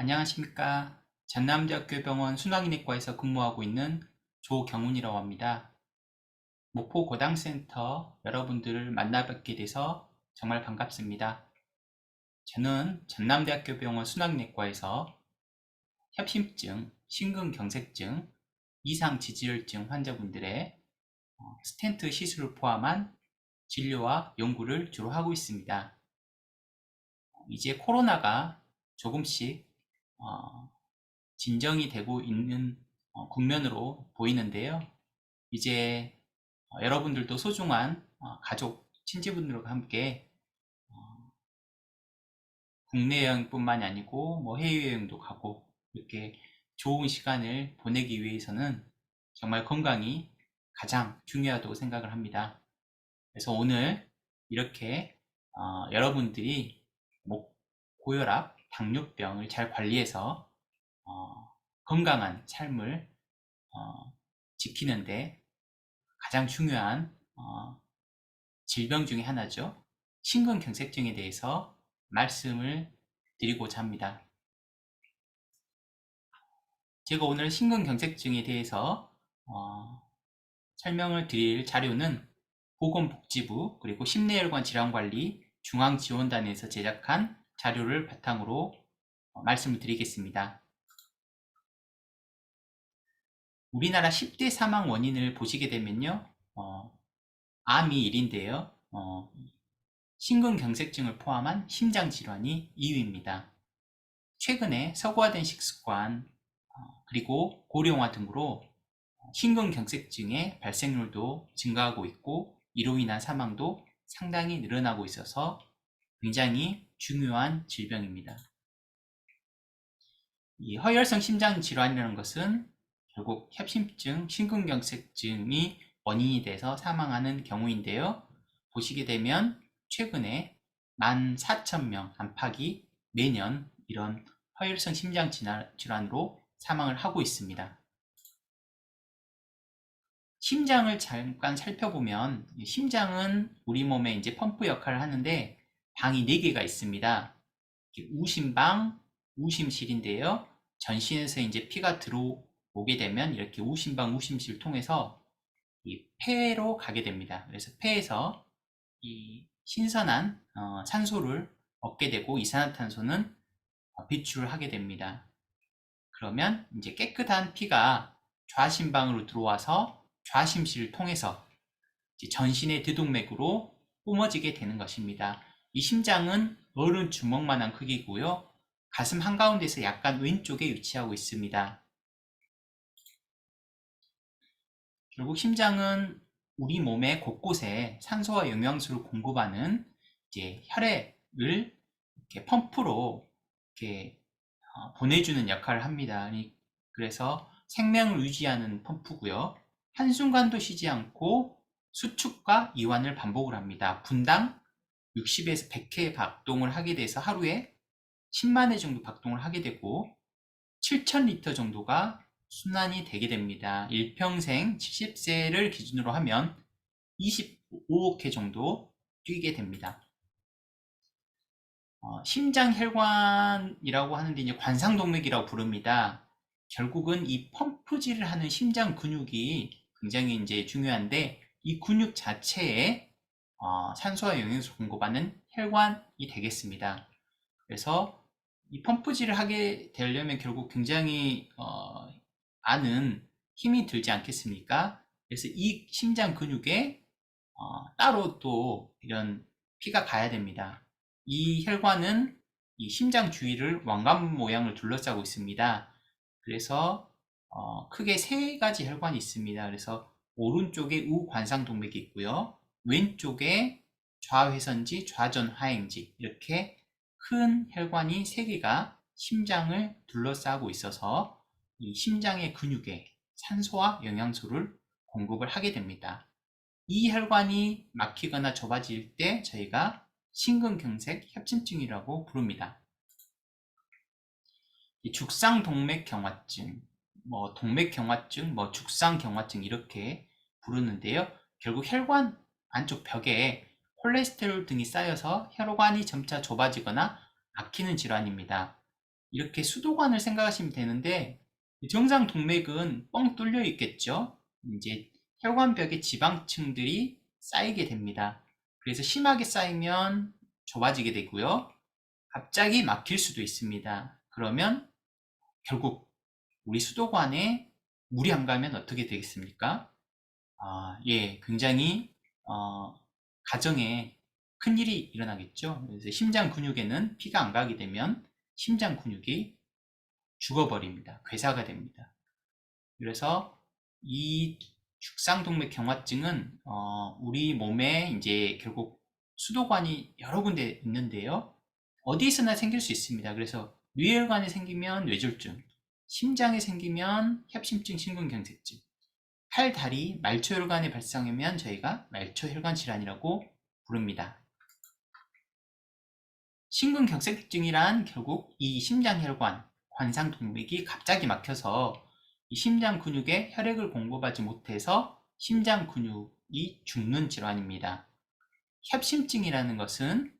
안녕하십니까. 전남대학교 병원 순환기내과에서 근무하고 있는 조경훈이라고 합니다. 목포 고당센터 여러분들을 만나뵙게 돼서 정말 반갑습니다. 저는 전남대학교 병원 순환기내과에서 협심증, 심근경색증, 이상지지혈증 환자분들의 스텐트 시술을 포함한 진료와 연구를 주로 하고 있습니다. 이제 코로나가 조금씩 진정이 되고 있는 국면으로 보이는데요. 이제 여러분들도 소중한 가족, 친지분들과 함께 국내 여행뿐만이 아니고 해외여행도 가고 이렇게 좋은 시간을 보내기 위해서는 정말 건강이 가장 중요하다고 생각을 합니다. 그래서 오늘 이렇게 여러분들이 고혈압, 당뇨병을 잘 관리해서 건강한 삶을 지키는데 가장 중요한 질병 중에 하나죠. 심근경색증에 대해서 말씀을 드리고자 합니다. 제가 오늘 심근경색증에 대해서 설명을 드릴 자료는 보건복지부 그리고 심내혈관 질환관리 중앙지원단에서 제작한 자료를 바탕으로 말씀을 드리겠습니다. 우리나라 10대 사망 원인을 보시게 되면요. 암이 1인데요. 심근경색증을 포함한 심장질환이 2위입니다. 최근에 서구화된 식습관 그리고 고령화 등으로 심근경색증의 발생률도 증가하고 있고 이로 인한 사망도 상당히 늘어나고 있어서 굉장히 중요한 질병입니다. 이 허혈성 심장질환이라는 것은 결국 협심증, 심근경색증이 원인이 돼서 사망하는 경우인데요. 보시게 되면 최근에 14,000명 안팎이 매년 이런 허혈성 심장질환으로 사망을 하고 있습니다. 심장을 잠깐 살펴보면 심장은 우리 몸에 이제 펌프 역할을 하는데 방이 4개가 있습니다. 우심방, 우심실인데요. 전신에서 이제 피가 들어오게 되면 이렇게 우심방, 우심실을 통해서 이 폐로 가게 됩니다. 그래서 폐에서 이 신선한 산소를 얻게 되고 이산화탄소는 배출을 하게 됩니다. 그러면 이제 깨끗한 피가 좌심방으로 들어와서 좌심실을 통해서 전신의 대동맥으로 뿜어지게 되는 것입니다. 이 심장은 어른 주먹만한 크기고요. 가슴 한가운데서 약간 왼쪽에 위치하고 있습니다. 결국 심장은 우리 몸의 곳곳에 산소와 영양소를 공급하는 이제 혈액을 이렇게 펌프로 이렇게 보내주는 역할을 합니다. 그래서 생명을 유지하는 펌프고요. 한순간도 쉬지 않고 수축과 이완을 반복을 합니다. 분당 60에서 100회 박동을 하게 돼서 하루에 10만 회 정도 박동을 하게 되고 7,000리터 정도가 순환이 되게 됩니다. 일평생 70세를 기준으로 하면 25억 회 정도 뛰게 됩니다. 심장혈관이라고 하는데 이제 관상동맥이라고 부릅니다. 결국은 이 펌프질을 하는 심장 근육이 굉장히 이제 중요한데 이 근육 자체에 산소와 영양소 공급하는 혈관이 되겠습니다. 그래서 이 펌프질을 하게 되려면 결국 굉장히 많은 힘이 들지 않겠습니까? 그래서 이 심장 근육에 따로 또 이런 피가 가야 됩니다. 이 혈관은 이 심장 주위를 왕관 모양을 둘러싸고 있습니다. 그래서 크게 세 가지 혈관이 있습니다. 그래서 오른쪽에 우관상동맥이 있고요. 왼쪽에 좌회선지, 좌전하행지 이렇게 큰 혈관이 세 개가 심장을 둘러싸고 있어서 이 심장의 근육에 산소와 영양소를 공급을 하게 됩니다. 이 혈관이 막히거나 좁아질 때 저희가 심근경색 협심증이라고 부릅니다. 죽상동맥경화증, 동맥경화증, 죽상경화증 이렇게 부르는데요. 결국 혈관 안쪽 벽에 콜레스테롤 등이 쌓여서 혈관이 점차 좁아지거나 막히는 질환입니다. 이렇게 수도관을 생각하시면 되는데, 정상 동맥은 뻥 뚫려 있겠죠. 이제 혈관벽에 지방층들이 쌓이게 됩니다. 그래서 심하게 쌓이면 좁아지게 되고요. 갑자기 막힐 수도 있습니다. 그러면 결국 우리 수도관에 물이 안 가면 어떻게 되겠습니까? 예, 굉장히 가정에 큰일이 일어나겠죠. 그래서 심장 근육에는 피가 안 가게 되면 심장 근육이 죽어버립니다. 괴사가 됩니다. 그래서 이 죽상동맥 경화증은 우리 몸에 이제 결국 수도관이 여러 군데 있는데요. 어디서나 생길 수 있습니다. 그래서 뇌혈관에 생기면 뇌졸중, 심장에 생기면 협심증, 심근경색증, 팔, 다리, 말초혈관에 발생하면 저희가 말초혈관 질환이라고 부릅니다. 심근경색증이란 결국 이 심장혈관, 관상동맥이 갑자기 막혀서 이 심장 근육에 혈액을 공급하지 못해서 심장 근육이 죽는 질환입니다. 협심증이라는 것은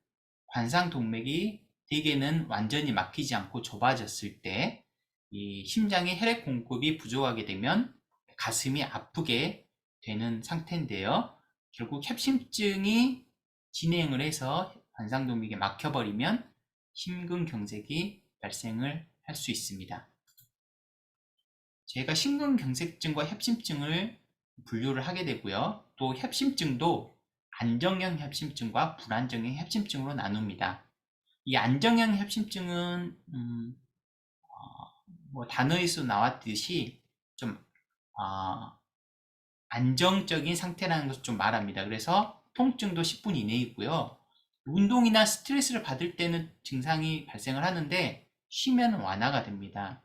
관상동맥이 대개는 완전히 막히지 않고 좁아졌을 때 이 심장에 혈액 공급이 부족하게 되면 가슴이 아프게 되는 상태인데요. 결국 협심증이 진행을 해서 관상동맥이 막혀버리면 심근경색이 발생을 할 수 있습니다. 제가 심근경색증과 협심증을 분류를 하게 되고요. 또 협심증도 안정형 협심증과 불안정형 협심증으로 나눕니다. 이 안정형 협심증은 뭐 단어에서 나왔듯이 좀 안정적인 상태라는 것을 좀 말합니다. 그래서 통증도 10분 이내이고요. 운동이나 스트레스를 받을 때는 증상이 발생을 하는데 쉬면 완화가 됩니다.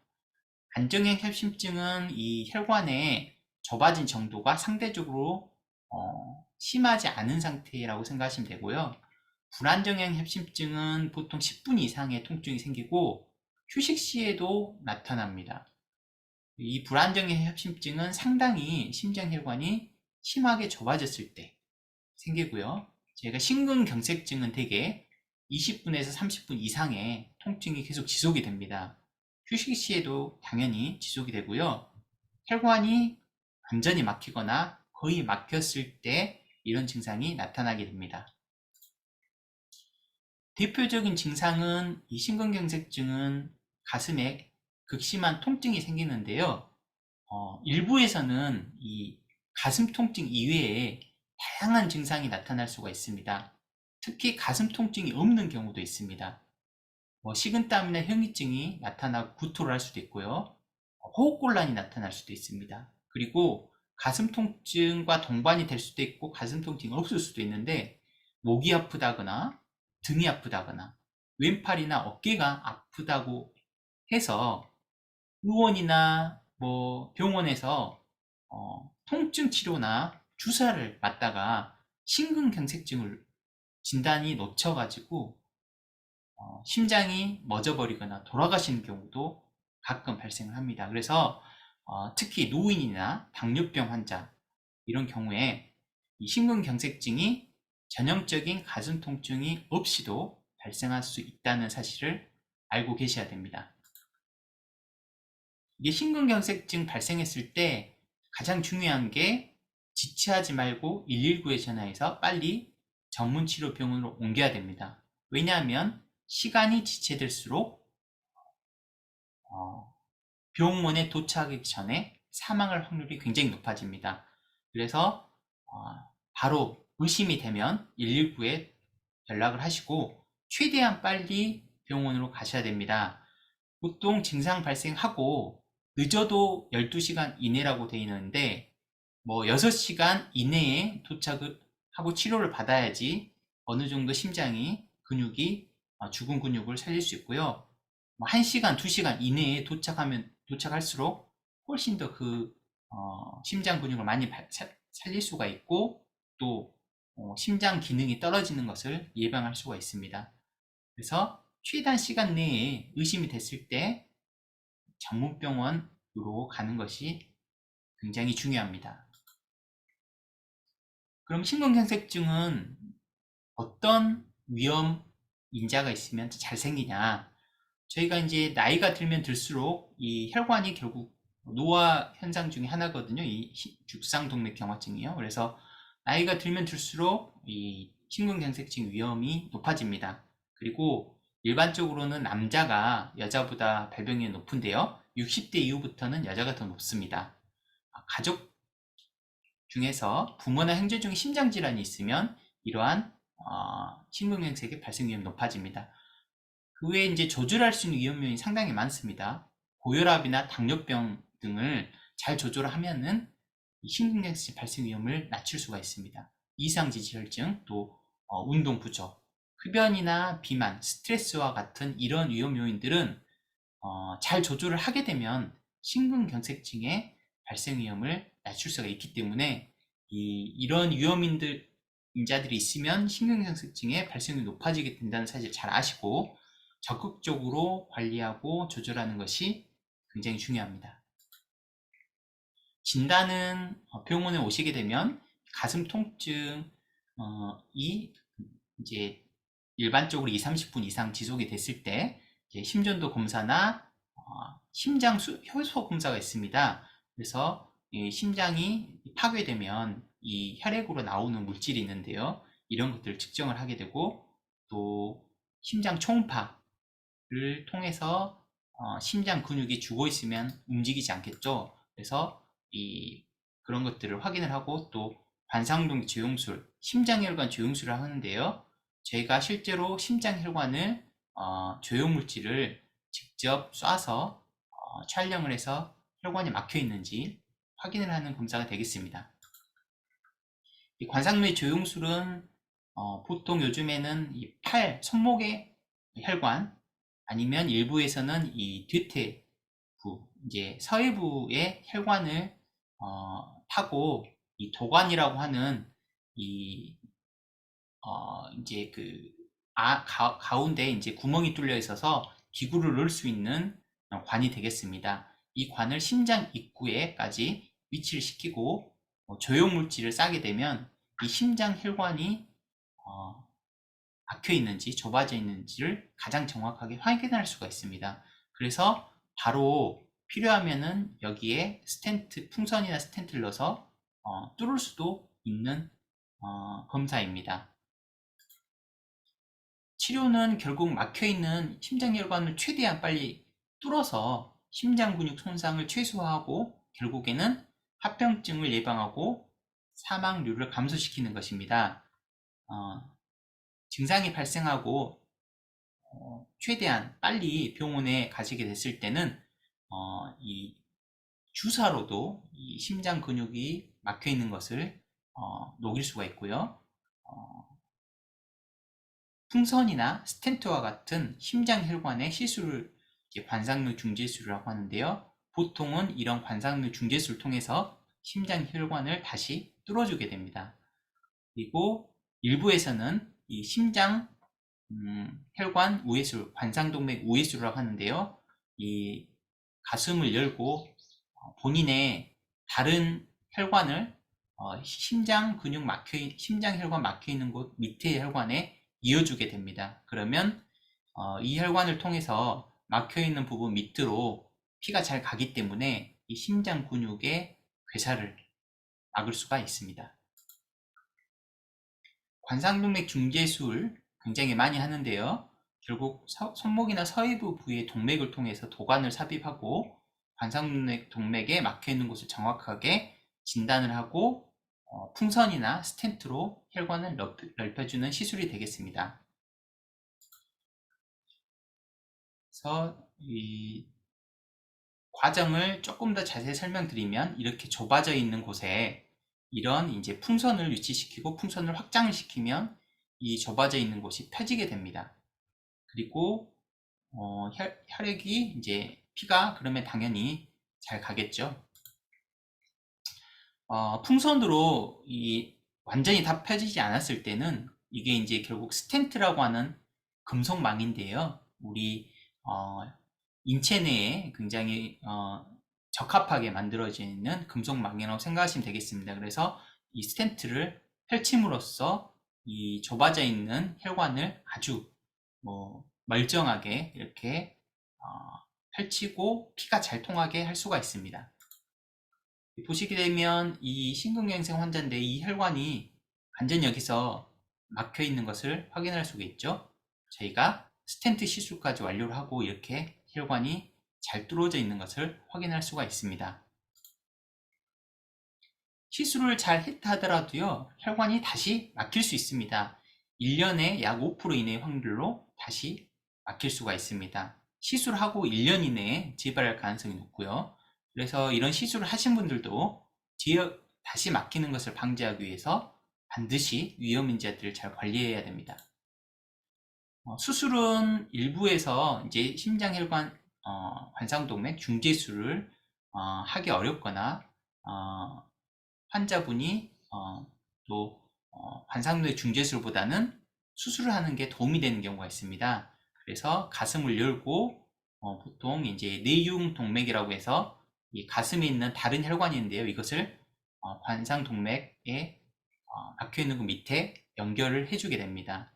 안정형 협심증은 이 혈관에 좁아진 정도가 상대적으로 심하지 않은 상태라고 생각하시면 되고요. 불안정형 협심증은 보통 10분 이상의 통증이 생기고 휴식 시에도 나타납니다. 이 불안정형 협심증은 상당히 심장혈관이 심하게 좁아졌을 때 생기고요. 제가 심근경색증은 대개 20분에서 30분 이상의 통증이 계속 지속이 됩니다. 휴식 시에도 당연히 지속이 되고요. 혈관이 완전히 막히거나 거의 막혔을 때 이런 증상이 나타나게 됩니다. 대표적인 증상은 이 심근경색증은 가슴에 극심한 통증이 생기는데요. 일부에서는 이 가슴 통증 이외에 다양한 증상이 나타날 수가 있습니다. 특히 가슴 통증이 없는 경우도 있습니다. 식은땀이나 현기증이 나타나고 구토를 할 수도 있고요. 호흡곤란이 나타날 수도 있습니다. 그리고 가슴 통증과 동반이 될 수도 있고 가슴 통증이 없을 수도 있는데 목이 아프다거나 등이 아프다거나 왼팔이나 어깨가 아프다고 해서 의원이나 병원에서 통증 치료나 주사를 맞다가 심근경색증을 진단이 놓쳐가지고 심장이 멎어버리거나 돌아가시는 경우도 가끔 발생을 합니다. 그래서 특히 노인이나 당뇨병 환자 이런 경우에 이 심근경색증이 전형적인 가슴 통증이 없이도 발생할 수 있다는 사실을 알고 계셔야 됩니다. 이게 심근경색증 발생했을 때 가장 중요한 게 지체하지 말고 119에 전화해서 빨리 전문치료병원으로 옮겨야 됩니다. 왜냐하면 시간이 지체될수록 병원에 도착하기 전에 사망할 확률이 굉장히 높아집니다. 그래서 바로 의심이 되면 119에 연락을 하시고 최대한 빨리 병원으로 가셔야 됩니다. 보통 증상 발생하고 늦어도 12시간 이내라고 되어 있는데 6시간 이내에 도착을 하고 치료를 받아야지 어느 정도 심장이 근육이 죽은 근육을 살릴 수 있고요. 1시간, 2시간 이내에 도착할수록 훨씬 더 심장 근육을 많이 살릴 수가 있고 또 심장 기능이 떨어지는 것을 예방할 수가 있습니다. 그래서 최단 시간 내에 의심이 됐을 때 전문병원으로 가는 것이 굉장히 중요합니다. 그럼 심근경색증은 어떤 위험 인자가 있으면 잘 생기냐? 저희가 이제 나이가 들면 들수록 이 혈관이 결국 노화 현상 중에 하나거든요. 이 죽상동맥경화증이요. 그래서 나이가 들면 들수록 이 심근경색증 위험이 높아집니다. 그리고 일반적으로는 남자가 여자보다 발병률이 높은데요. 60대 이후부터는 여자가 더 높습니다. 가족 중에서 부모나 형제 중에 심장질환이 있으면 이러한 심근경색의 발생 위험이 높아집니다. 그 외에 이제 조절할 수 있는 위험 요인이 상당히 많습니다. 고혈압이나 당뇨병 등을 잘 조절하면은 심근경색 발생 위험을 낮출 수가 있습니다. 이상지질혈증, 또 운동 부족, 흡연이나 비만, 스트레스와 같은 이런 위험 요인들은 잘 조절을 하게 되면 심근경색증의 발생 위험을 낮출 수가 있기 때문에 이런 인자들이 있으면 심근경색증의 발생률이 높아지게 된다는 사실을 잘 아시고 적극적으로 관리하고 조절하는 것이 굉장히 중요합니다. 진단은 병원에 오시게 되면 가슴 통증이 이제 일반적으로 2~30분 이상 지속이 됐을 때 심전도 검사나 심장 효소 검사가 있습니다. 그래서 심장이 파괴되면 이 혈액으로 나오는 물질이 있는데요. 이런 것들을 측정을 하게 되고 또 심장 초음파를 통해서 심장 근육이 죽어 있으면 움직이지 않겠죠. 그래서 그런 것들을 확인을 하고 또 관상동 조영술, 심장혈관 조영술을 하는데요. 저희가 실제로 심장혈관을 조영물질을 직접 쏴서 촬영을 해서 혈관이 막혀 있는지 확인을 하는 검사가 되겠습니다. 이 관상뇌 조영술은 보통 요즘에는 이 손목의 혈관 아니면 일부에서는 이 뒤태부, 이제 서해부의 혈관을 타고 이 도관이라고 하는 이 이제 가운데 이제 구멍이 뚫려 있어서 기구를 넣을 수 있는 관이 되겠습니다. 이 관을 심장 입구에까지 위치를 시키고 조형 물질을 싸게 되면 이 심장 혈관이 막혀 있는지 좁아져 있는지를 가장 정확하게 확인할 수가 있습니다. 그래서 바로 필요하면은 여기에 풍선이나 스텐트를 넣어서 뚫을 수도 있는 검사입니다. 치료는 결국 막혀있는 심장혈관을 최대한 빨리 뚫어서 심장 근육 손상을 최소화하고 결국에는 합병증을 예방하고 사망률을 감소시키는 것입니다. 증상이 발생하고 최대한 빨리 병원에 가시게 됐을 때는 이 주사로도 이 심장 근육이 막혀 있는 것을 녹일 수가 있고요. 풍선이나 스텐트와 같은 심장 혈관의 시술을 관상류 중재술이라고 하는데요. 보통은 이런 관상류 중재술을 통해서 심장 혈관을 다시 뚫어주게 됩니다. 그리고 일부에서는 이 심장 혈관 우회술, 관상동맥 우회술이라고 하는데요. 이 가슴을 열고 본인의 다른 혈관을 심장 혈관 막혀 있는 곳 밑에 혈관에 이어주게 됩니다. 그러면 이 혈관을 통해서 막혀 있는 부분 밑으로 피가 잘 가기 때문에 이 심장 근육의 괴사를 막을 수가 있습니다. 관상동맥 중재술 굉장히 많이 하는데요. 결국 손목이나 서해부 부위의 동맥을 통해서 도관을 삽입하고 관상동맥에 막혀 있는 곳을 정확하게 진단을 하고 풍선이나 스텐트로 혈관을 넓혀주는 시술이 되겠습니다. 그래서 이 과정을 조금 더 자세히 설명드리면 이렇게 좁아져 있는 곳에 이런 이제 풍선을 위치시키고 풍선을 확장을 시키면 이 좁아져 있는 곳이 펴지게 됩니다. 그리고 혈액이 이제 피가 그러면 당연히 잘 가겠죠. 풍선으로 완전히 다 펴지지 않았을 때는 이게 이제 결국 스텐트라고 하는 금속망인데요. 우리 인체 내에 굉장히 적합하게 만들어지는 금속망이라고 생각하시면 되겠습니다. 그래서 이 스텐트를 펼침으로써 이 좁아져 있는 혈관을 아주 멀쩡하게 이렇게 펼치고 피가 잘 통하게 할 수가 있습니다. 보시게 되면 이 심근경색 환자인데 이 혈관이 완전히 여기서 막혀 있는 것을 확인할 수가 있죠. 저희가 스텐트 시술까지 완료를 하고 이렇게 혈관이 잘 뚫어져 있는 것을 확인할 수가 있습니다. 시술을 잘 했다 하더라도요, 혈관이 다시 막힐 수 있습니다. 1년에 약 5% 이내의 확률로 다시 막힐 수가 있습니다. 시술하고 1년 이내에 재발할 가능성이 높고요. 그래서 이런 시술을 하신 분들도 다시 막히는 것을 방지하기 위해서 반드시 위험인자들을 잘 관리해야 됩니다. 수술은 일부에서 이제 심장혈관 관상동맥 중재술을 하기 어렵거나 환자분이 또 관상동맥 중재술보다는 수술을 하는 게 도움이 되는 경우가 있습니다. 그래서 가슴을 열고 보통 이제 내흉동맥이라고 해서 이 가슴에 있는 다른 혈관이 있는데요. 이것을 관상동맥에 막혀 있는 그 밑에 연결을 해주게 됩니다.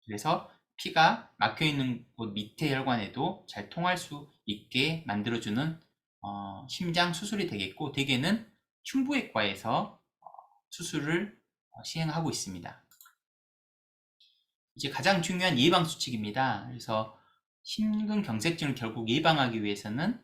그래서 피가 막혀 있는 곳 밑에 혈관에도 잘 통할 수 있게 만들어주는 심장 수술이 되겠고, 대개는 흉부외과에서 수술을 시행하고 있습니다. 이제 가장 중요한 예방 수칙입니다. 그래서 심근경색증을 결국 예방하기 위해서는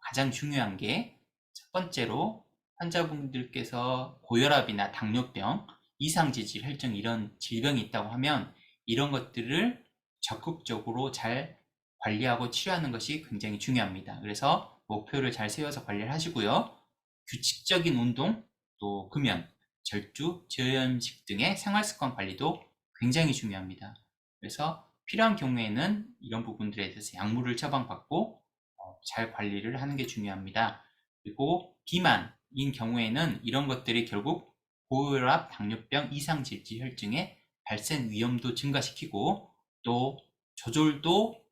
가장 중요한 게 첫 번째로 환자분들께서 고혈압이나 당뇨병, 이상지질 혈증 이런 질병이 있다고 하면 이런 것들을 적극적으로 잘 관리하고 치료하는 것이 굉장히 중요합니다. 그래서 목표를 잘 세워서 관리를 하시고요. 규칙적인 운동, 또 금연, 절주, 저염식 등의 생활습관 관리도 굉장히 중요합니다. 그래서 필요한 경우에는 이런 부분들에 대해서 약물을 처방받고 잘 관리를 하는 게 중요합니다. 그리고 비만인 경우에는 이런 것들이 결국 고혈압, 당뇨병, 이상질질 혈증의 발생 위험도 증가시키고 또 조절도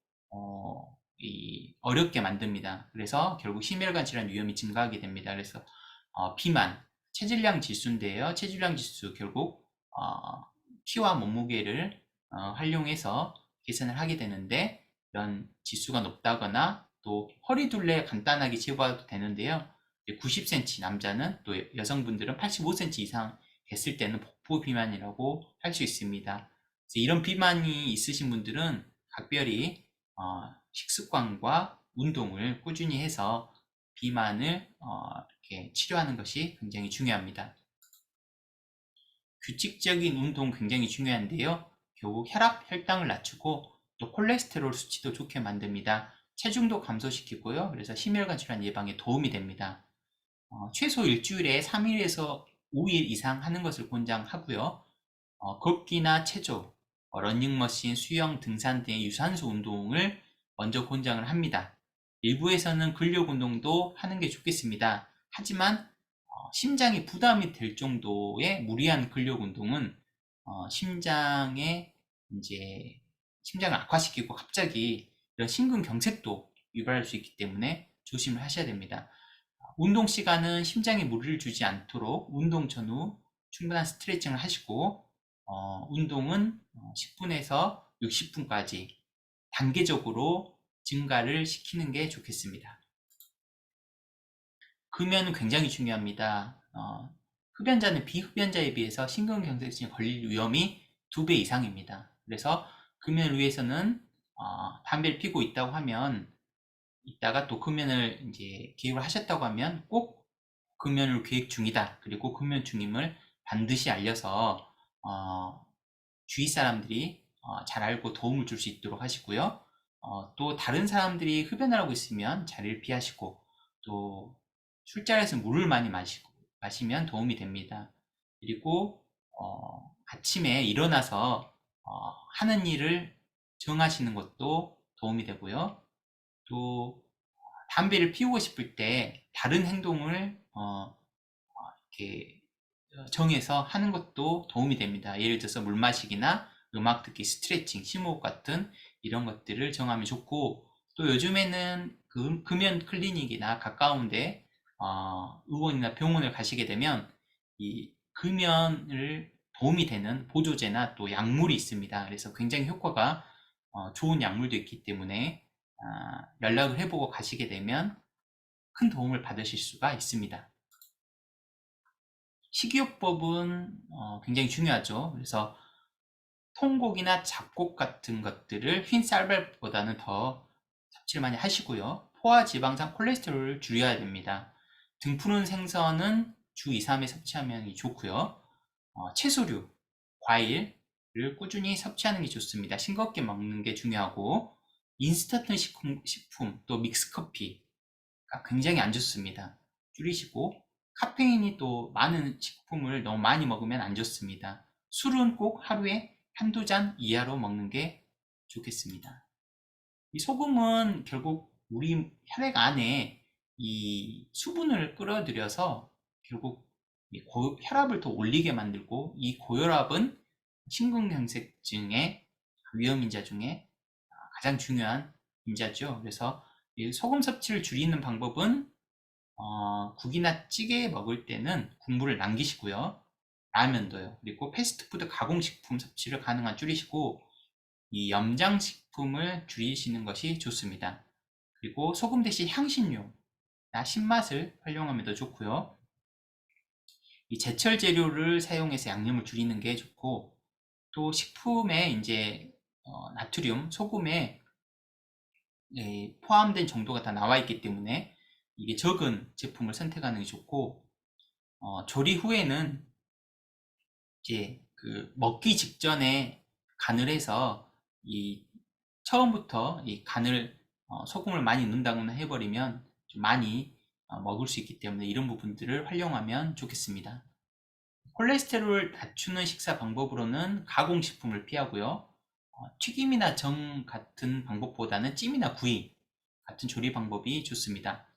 어렵게 만듭니다. 그래서 결국 심혈관 질환 위험이 증가하게 됩니다. 그래서 비만, 체질량 지수인데요. 체질량 지수 결국 키와 몸무게를 활용해서 계산을 하게 되는데, 이런 지수가 높다거나 또 허리둘레 간단하게 재봐도 되는데요. 90cm 남자는 또 여성분들은 85cm 이상 됐을 때는 복부 비만이라고 할 수 있습니다. 이런 비만이 있으신 분들은 각별히 식습관과 운동을 꾸준히 해서 비만을 이렇게 치료하는 것이 굉장히 중요합니다. 규칙적인 운동 굉장히 중요한데요. 결국 혈압, 혈당을 낮추고 또 콜레스테롤 수치도 좋게 만듭니다. 체중도 감소시키고요. 그래서 심혈관 질환 예방에 도움이 됩니다. 최소 일주일에 3일에서 5일 이상 하는 것을 권장하고요. 걷기나 체조, 러닝머신, 수영, 등산 등의 유산소 운동을 먼저 권장을 합니다. 일부에서는 근력 운동도 하는 게 좋겠습니다. 하지만 심장이 부담이 될 정도의 무리한 근력 운동은 심장에 이제 심장을 악화시키고 갑자기 이런 심근경색도 유발할 수 있기 때문에 조심을 하셔야 됩니다. 운동 시간은 심장에 무리를 주지 않도록 운동 전후 충분한 스트레칭을 하시고 운동은 10분에서 60분까지 단계적으로 증가를 시키는 게 좋겠습니다. 금연은 굉장히 중요합니다. 흡연자는 비흡연자에 비해서 심근경색증에 걸릴 위험이 2배 이상입니다. 그래서 금연을 위해서는 담배를 피고 있다고 하면, 이따가 또 금연을 이제 계획을 하셨다고 하면 꼭 금연을 계획 중이다, 그리고 금연 중임을 반드시 알려서 주위 사람들이 잘 알고 도움을 줄 수 있도록 하시고요. 또 다른 사람들이 흡연을 하고 있으면 자리를 피하시고, 또 술자리에서 물을 많이 마시면 도움이 됩니다. 그리고 아침에 일어나서 하는 일을 정하시는 것도 도움이 되고요. 또 담배를 피우고 싶을 때 다른 행동을 이렇게 정해서 하는 것도 도움이 됩니다. 예를 들어서 물 마시기나 음악 듣기, 스트레칭, 심호흡 같은 이런 것들을 정하면 좋고, 또 요즘에는 금연 클리닉이나 가까운데 의원이나 병원을 가시게 되면 이 금연을 도움이 되는 보조제나 또 약물이 있습니다. 그래서 굉장히 효과가 좋은 약물도 있기 때문에 연락을 해보고 가시게 되면 큰 도움을 받으실 수가 있습니다. 식이요법은 굉장히 중요하죠. 그래서 통곡이나 잡곡 같은 것들을 흰 쌀밥보다는 더 섭취를 많이 하시고요. 포화 지방산 콜레스테롤을 줄여야 됩니다. 등 푸른 생선은 주 2, 3회 섭취하면 좋고요. 채소류, 과일을 꾸준히 섭취하는 게 좋습니다. 싱겁게 먹는 게 중요하고, 인스턴트 식품 또 믹스커피가 굉장히 안 좋습니다. 줄이시고, 카페인이 또 많은 식품을 너무 많이 먹으면 안 좋습니다. 술은 꼭 하루에 한두 잔 이하로 먹는 게 좋겠습니다. 이 소금은 결국 우리 혈액 안에 이 수분을 끌어들여서 결국 혈압을 더 올리게 만들고, 이 고혈압은 심근경색증의 위험인자 중에 가장 중요한 인자죠. 그래서 이 소금 섭취를 줄이는 방법은 국이나 찌개 먹을 때는 국물을 남기시고요. 라면도요. 그리고 패스트푸드 가공식품 섭취를 가능한 줄이시고, 이 염장식품을 줄이시는 것이 좋습니다. 그리고 소금 대신 향신료나 신맛을 활용하면 더 좋고요. 이 제철 재료를 사용해서 양념을 줄이는 게 좋고, 또 식품에 이제 나트륨, 소금에 포함된 정도가 다 나와 있기 때문에 이게 적은 제품을 선택하는 게 좋고, 조리 후에는 이제 그 먹기 직전에 간을 해서 이 처음부터 이 간을 소금을 많이 넣는다거나 해버리면 좀 많이 먹을 수 있기 때문에 이런 부분들을 활용하면 좋겠습니다. 콜레스테롤을 낮추는 식사 방법으로는 가공식품을 피하고요. 튀김이나 정 같은 방법보다는 찜이나 구이 같은 조리 방법이 좋습니다.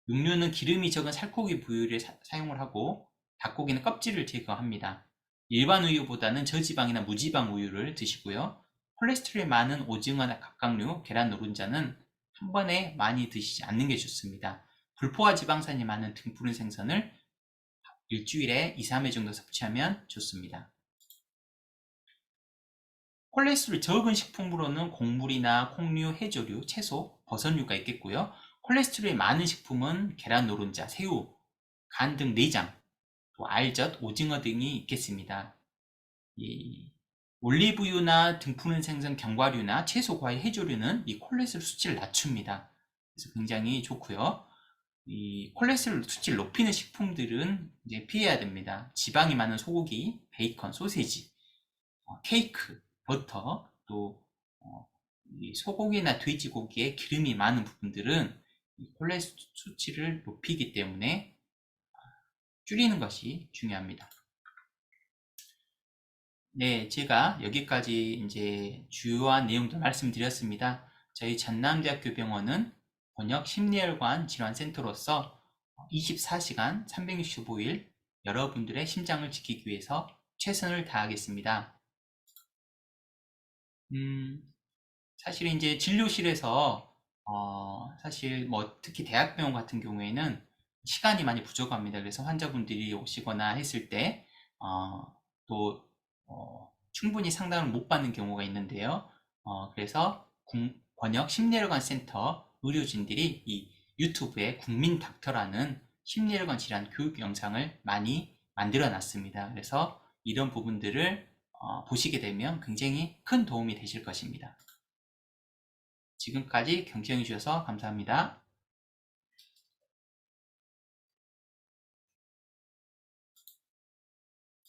육류는 기름이 적은 살코기 부위를 사용을 하고, 닭고기는 껍질을 제거합니다. 일반 우유보다는 저지방이나 무지방 우유를 드시고요. 콜레스테롤이 많은 오징어나 갑각류, 계란 노른자는 한 번에 많이 드시지 않는 게 좋습니다. 불포화 지방산이 많은 등푸른 생선을 일주일에 2, 3회 정도 섭취하면 좋습니다. 콜레스테롤이 적은 식품으로는 곡물이나 콩류, 해조류, 채소, 버섯류가 있겠고요. 콜레스테롤이 많은 식품은 계란 노른자, 새우, 간 등 내장, 또 알젓, 오징어 등이 있겠습니다. 올리브유나 등푸른 생선, 견과류나 채소, 과일, 해조류는 이 콜레스테롤 수치를 낮춥니다. 그래서 굉장히 좋고요. 이 콜레스테롤 수치를 높이는 식품들은 이제 피해야 됩니다. 지방이 많은 소고기, 베이컨, 소세지, 케이크, 버터, 또 소고기나 돼지고기에 기름이 많은 부분들은 콜레스테롤 수치를 높이기 때문에 줄이는 것이 중요합니다. 네, 제가 여기까지 이제 주요한 내용들 말씀드렸습니다. 저희 전남대학교 병원은 번역 심리혈관 질환센터로서 24시간 365일 여러분들의 심장을 지키기 위해서 최선을 다하겠습니다. 사실 이제 진료실에서 사실 뭐 특히 대학병원 같은 경우에는 시간이 많이 부족합니다. 그래서 환자분들이 오시거나 했을 때 또 충분히 상담을 못 받는 경우가 있는데요. 그래서 번역 심리혈관 센터 의료진들이 이 유튜브에 국민 닥터라는 심리혈관 질환 교육 영상을 많이 만들어 놨습니다. 그래서 이런 부분들을 보시게 되면 굉장히 큰 도움이 되실 것입니다. 지금까지 경청해 주셔서 감사합니다.